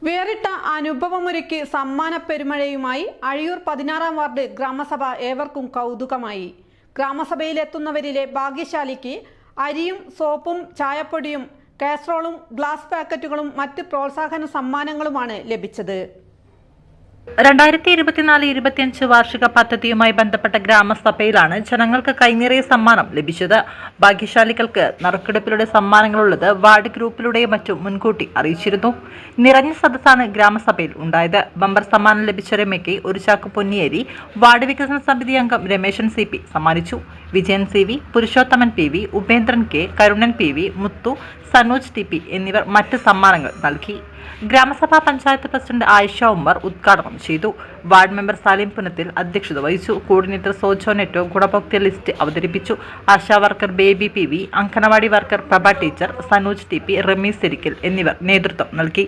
വേറിട്ട അനുഭവമൊരുക്കി സമ്മാന പെരുമഴയുമായി അഴിയൂർ 16-ാം വാർഡ് ഗ്രാമസഭ ഏവർക്കും കൗതുകമായി. ഗ്രാമസഭയിലെത്തുന്നവരിലെ ഭാഗ്യശാലിക്ക് അരിയും സോപ്പും ചായപ്പൊടിയും കാസറോളും ഗ്ലാസ് പാക്കറ്റുകളും മറ്റ് പ്രോത്സാഹന സമ്മാനങ്ങളുമാണ് ലഭിച്ചത്. 2024-25 വാർഷിക പദ്ധതിയുമായി ബന്ധപ്പെട്ട ഗ്രാമസഭയിലാണ് ജനങ്ങൾക്ക് കൈനിറയ സമ്മാനം ലഭിച്ചത്. ഭാഗ്യശാലികൾക്ക് നറുക്കെടുപ്പിലൂടെ സമ്മാനങ്ങളുള്ളത് വാർഡ് ഗ്രൂപ്പിലൂടെയും മറ്റും മുൻകൂട്ടി അറിയിച്ചിരുന്നു. നിറഞ്ഞ സദസ്സാണ് ഗ്രാമസഭയിൽ ഉണ്ടായത്. ബമ്പർ സമ്മാനം ലഭിച്ച രമയ്ക്ക് ഒരു ചാക്ക് പൊന്നിയേരി വാർഡ് വികസന സമിതി അംഗം രമേശൻ CP സമ്മാനിച്ചു. Vijayan CV, Purushothaman PV, Upendran K, Karunan PV, മുത്തു, സനോജ് TP എന്നിവർ മറ്റ് സമ്മാനങ്ങൾ നൽകി. ഗ്രാമസഭാ പഞ്ചായത്ത് പ്രസിഡന്റ് ആയിഷ ഉമ്മർ ഉദ്ഘാടനം ചെയ്തു. വാർഡ് മെമ്പർ സാലിം പുനത്തിൽ അധ്യക്ഷത വഹിച്ചു. കോർഡിനേറ്റർ സോജോ നെറ്റോ ഗുണഭോക്തൃ ലിസ്റ്റ് അവതരിപ്പിച്ചു. Asha worker Baby PV, anganwadi worker Prabha teacher, Sanoj TP, Ramees Serikkal എന്നിവർ നേതൃത്വം നൽകി.